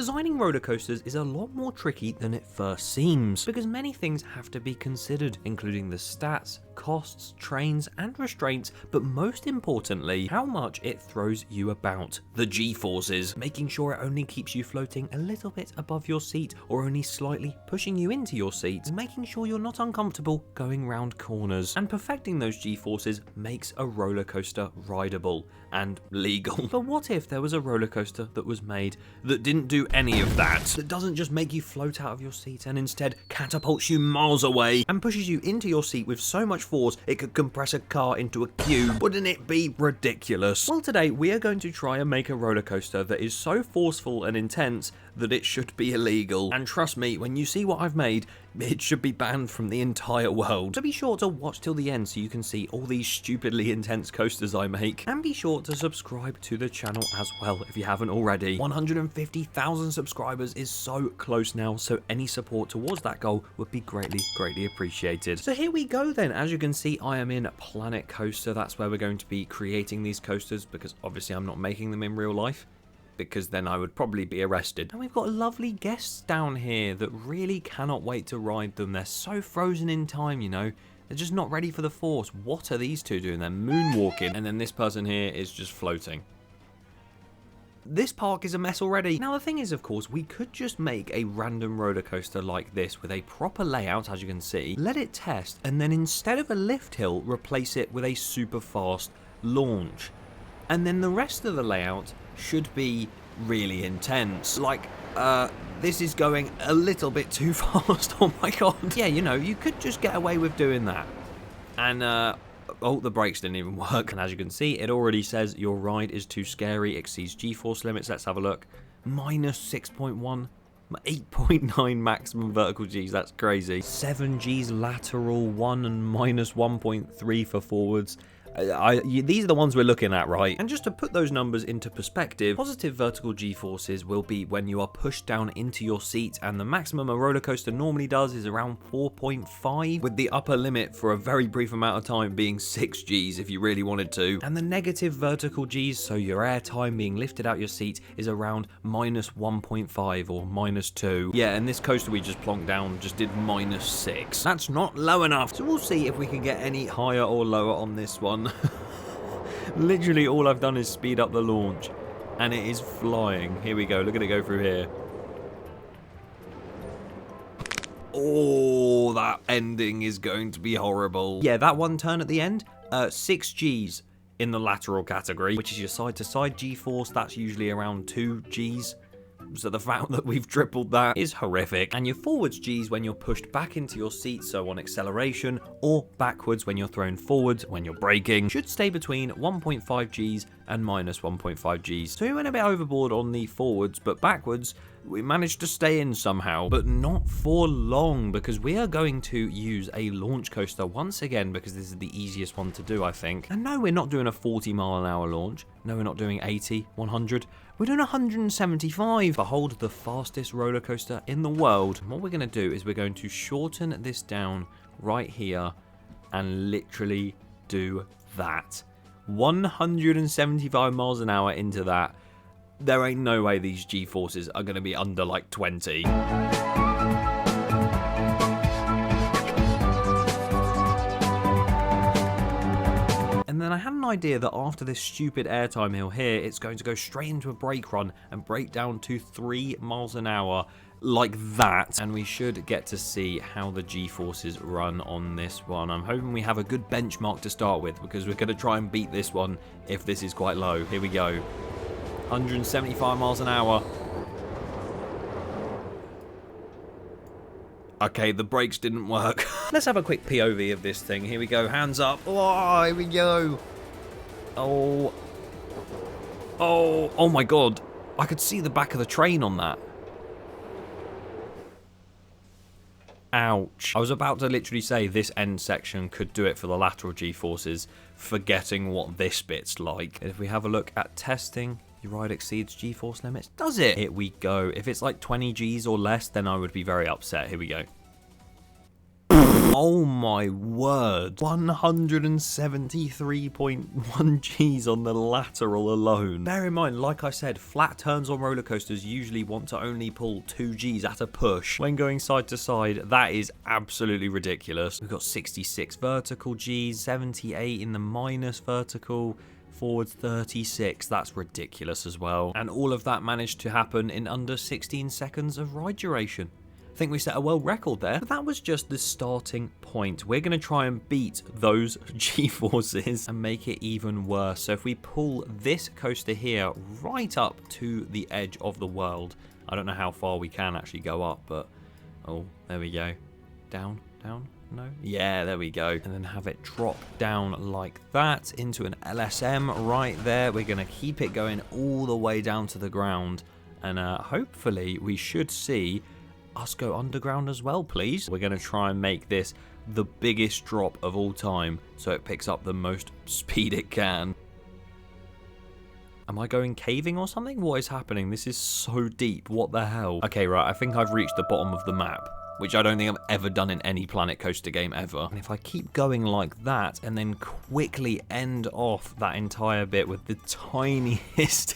Designing roller coasters is a lot more tricky than it first seems, because many things have to be considered, including the stats, costs, trains, and restraints, but most importantly, how much it throws you about. The G-forces, making sure it only keeps you floating a little bit above your seat or only slightly pushing you into your seat, making sure you're not uncomfortable going round corners. And perfecting those G-forces makes a roller coaster rideable and legal. But what if there was a roller coaster that was made that didn't do any of that? That doesn't just make you float out of your seat and instead catapults you miles away and pushes you into your seat with so much force it could compress a car into a cube. Wouldn't it be ridiculous? Well, today we are going to try and make a roller coaster that is so forceful and intense that it should be illegal. And trust me, when you see what I've made, it should be banned from the entire world. So be sure to watch till the end so you can see all these stupidly intense coasters I make. And be sure to subscribe to the channel as well if you haven't already. 150,000 subscribers is so close now, so any support towards that goal would be greatly appreciated. So here we go then. As you can see, I am in Planet Coaster. That's where we're going to be creating these coasters, because obviously I'm not making them in real life, because then I would probably be arrested. And we've got lovely guests down here that really cannot wait to ride them. They're so frozen in time, you know. They're just not ready for the force. What are these two doing? They're moonwalking. And then this person here is just floating. This park is a mess already. Now the thing is, of course, we could just make a random roller coaster like this with a proper layout, as you can see, let it test, and then instead of a lift hill, replace it with a super fast launch. And then the rest of the layout should be really intense. Like, this is going a little bit too fast. Oh my god. Yeah, you know, you could just get away with doing that. And, oh, the brakes didn't even work. And as you can see, it already says your ride is too scary, exceeds G-force limits. Let's have a look. Minus 6.1. 8.9 maximum vertical Gs, that's crazy. 7 Gs lateral, 1 and minus 1.3 for forwards. These are the ones we're looking at, right? And just to put those numbers into perspective, positive vertical G-forces will be when you are pushed down into your seat, and the maximum a roller coaster normally does is around 4.5, with the upper limit for a very brief amount of time being 6 Gs if you really wanted to. And the negative vertical Gs, so your air time being lifted out your seat, is around minus 1.5 or minus 2. Yeah, and this coaster we just plonked down just did minus 6. That's not low enough. So we'll see if we can get any higher or lower on this one. Literally all I've done is speed up the launch and it is flying. Here we go, look at it go through here. Oh, that ending is going to be horrible. Yeah, that one turn at the end, 6 Gs in the lateral category, which is your side to side G-force. That's usually around 2 Gs. So the fact that we've tripled that is horrific. And your forwards Gs when you're pushed back into your seat, so on acceleration, or backwards when you're thrown forwards when you're braking, should stay between 1.5 Gs and minus 1.5 Gs. So we went a bit overboard on the forwards, but backwards we managed to stay in somehow, but not for long, because we are going to use a launch coaster once again, because this is the easiest one to do, I think. And no, we're not doing a 40-mile-an-hour launch. No, we're not doing 80, 100. We're doing 175. Behold the fastest roller coaster in the world. And what we're going to do is we're going to shorten this down right here and literally do that. 175 miles an hour into that. There ain't no way these G-forces are going to be under like 20. And then I had an idea that after this stupid airtime hill here, it's going to go straight into a brake run and brake down to 3 miles an hour like that. And we should get to see how the G-forces run on this one. I'm hoping we have a good benchmark to start with, because we're going to try and beat this one if this is quite low. Here we go. 175 miles an hour. Okay, the brakes didn't work. Let's have a quick POV of this thing. Here we go, hands up. Oh, here we go. Oh. Oh my god. I could see the back of the train on that. Ouch. I was about to literally say this end section could do it for the lateral G-forces, forgetting what this bit's like. If we have a look at testing, your ride exceeds G-force limits. Does it? Here we go. If it's like 20 Gs or less, then I would be very upset. Here we go. Oh my word. 173.1 Gs on the lateral alone. Bear in mind, like I said, flat turns on roller coasters usually want to only pull 2 Gs at a push. When going side to side, that is absolutely ridiculous. We've got 66 vertical Gs, 78 in the minus vertical, forwards 36. That's ridiculous as well. And all of that managed to happen in under 16 seconds of ride duration. I think we set a world record there, but that was just the starting point. We're going to try and beat those G-forces and make it even worse. So if we pull this coaster here right up to the edge of the world, I don't know how far we can actually go up, but oh, there we go. Down, down, no? Yeah, there we go. And then have it drop down like that into an LSM right there. We're going to keep it going all the way down to the ground. And hopefully we should see us go underground as well, please. We're going to try and make this the biggest drop of all time so it picks up the most speed it can. Am I going caving or something? What is happening? This is so deep. What the hell? Okay, right. I think I've reached the bottom of the map, which I don't think I've ever done in any Planet Coaster game ever. And if I keep going like that and then quickly end off that entire bit with the tiniest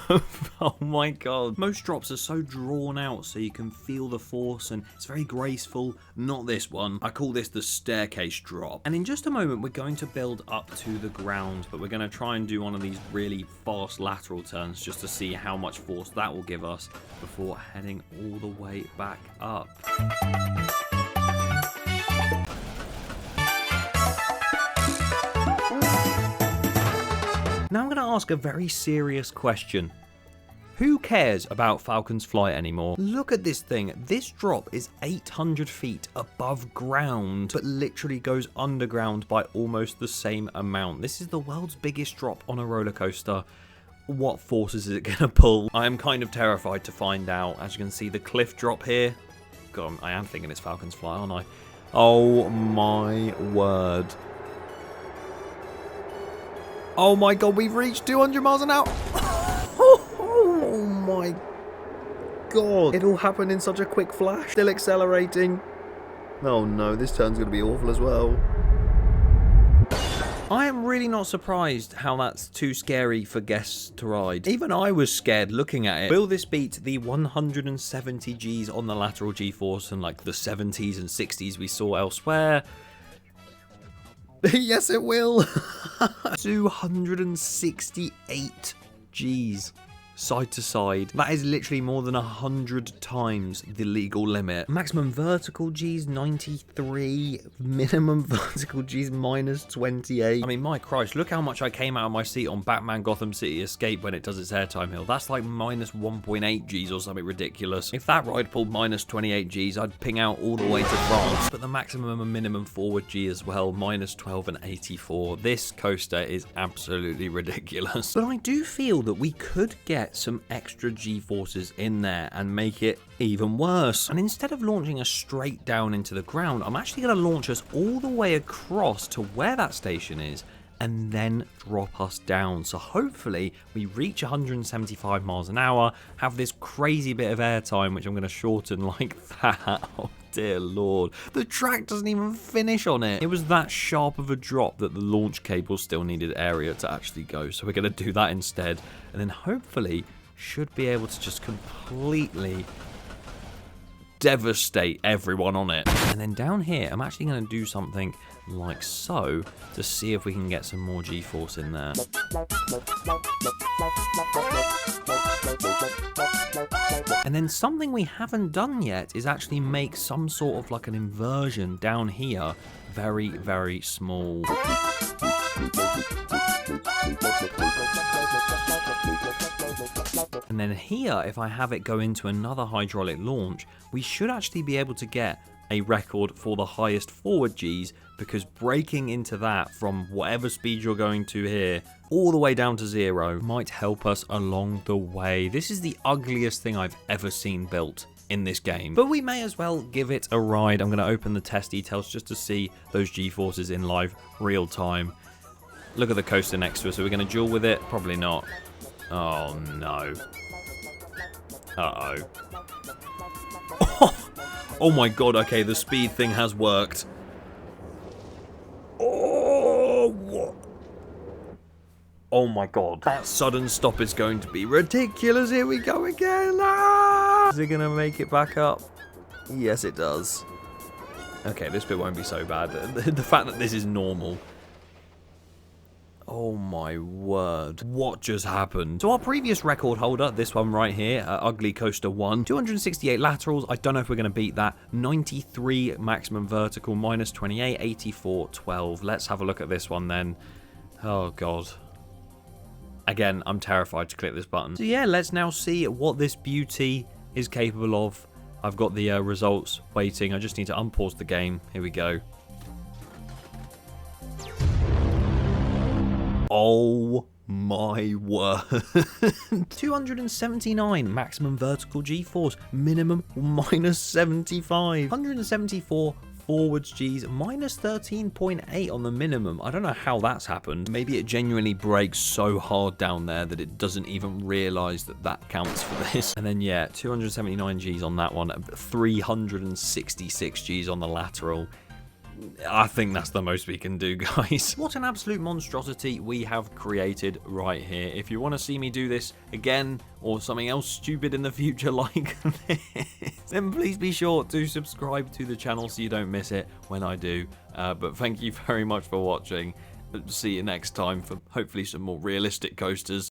of, oh my god. Most drops are so drawn out so you can feel the force and it's very graceful. Not this one. I call this the staircase drop. And in just a moment, we're going to build up to the ground, but we're going to try and do one of these really fast lateral turns just to see how much force that will give us before heading all the way back up. Now I'm going to ask a very serious question. Who cares about Falcon's Flight anymore? Look at this thing. This drop is 800 feet above ground, but literally goes underground by almost the same amount. This is the world's biggest drop on a roller coaster. What forces is it going to pull? I am kind of terrified to find out. As you can see, the cliff drop here. God, I am thinking it's Falcon's Flight, aren't I? Oh my word. Oh my god, we've reached 200 miles an hour. Oh my god. It all happened in such a quick flash. Still accelerating. Oh no, this turn's going to be awful as well. I am really not surprised how that's too scary for guests to ride. Even I was scared looking at it. Will this beat the 170 Gs on the lateral G-force and like the 70s and 60s we saw elsewhere? Yes, it will. 268 Gs. Side to side. That is literally more than 100 times the legal limit. Maximum vertical Gs 93, minimum vertical Gs minus 28. I mean, my Christ, look how much I came out of my seat on Batman Gotham City Escape when it does its airtime hill. That's like minus 1.8 Gs or something ridiculous. If that ride pulled minus 28 Gs, I'd ping out all the way to France. But the maximum and minimum forward G as well, minus 12 and 84. This coaster is absolutely ridiculous. But I do feel that we could get some extra G-forces in there and make it even worse. And instead of launching us straight down into the ground, I'm actually going to launch us all the way across to where that station is and then drop us down. So hopefully we reach 175 miles an hour, have this crazy bit of airtime, which I'm going to shorten like that. Oh dear lord. The track doesn't even finish on it. It was that sharp of a drop that the launch cable still needed area to actually go. So we're going to do that instead. And then hopefully should be able to just completely devastate everyone on it. And then down here, I'm actually going to do something like so to see if we can get some more G-force in there. And then something we haven't done yet is actually make some sort of like an inversion down here very, very small. And then here, if I have it go into another hydraulic launch, we should actually be able to get a record for the highest forward Gs, because breaking into that from whatever speed you're going to here all the way down to 0 might help us along the way. This is the ugliest thing I've ever seen built in this game, but we may as well give it a ride. I'm going to open the test details just to see those G-forces in live real time. Look at the coaster next to us. Are we going to duel with it? Probably not. Oh no. Uh-oh. Oh my god, okay, the speed thing has worked. Oh my god. That sudden stop is going to be ridiculous. Here we go again. Ah! Is it going to make it back up? Yes, it does. Okay, this bit won't be so bad. The fact that this is normal. Oh my word. What just happened? So our previous record holder, this one right here, Ugly Coaster 1, 268 laterals. I don't know if we're going to beat that. 93 maximum vertical, minus 28, 84, 12. Let's have a look at this one then. Oh god. Again, I'm terrified to click this button. So yeah, let's now see what this beauty is capable of. I've got the results waiting. I just need to unpause the game. Here we go. Oh my word. 279 maximum vertical G-force, minimum minus 75. 174 forwards G's, minus 13.8 on the minimum. I don't know how that's happened. Maybe it genuinely breaks so hard down there that it doesn't even realise that that counts for this. And then yeah, 279 G's on that one, 366 G's on the lateral. I think that's the most we can do, guys. What an absolute monstrosity we have created right here. If you want to see me do this again or something else stupid in the future like this, then please be sure to subscribe to the channel so you don't miss it when I do. But thank you very much for watching. See you next time for hopefully some more realistic coasters.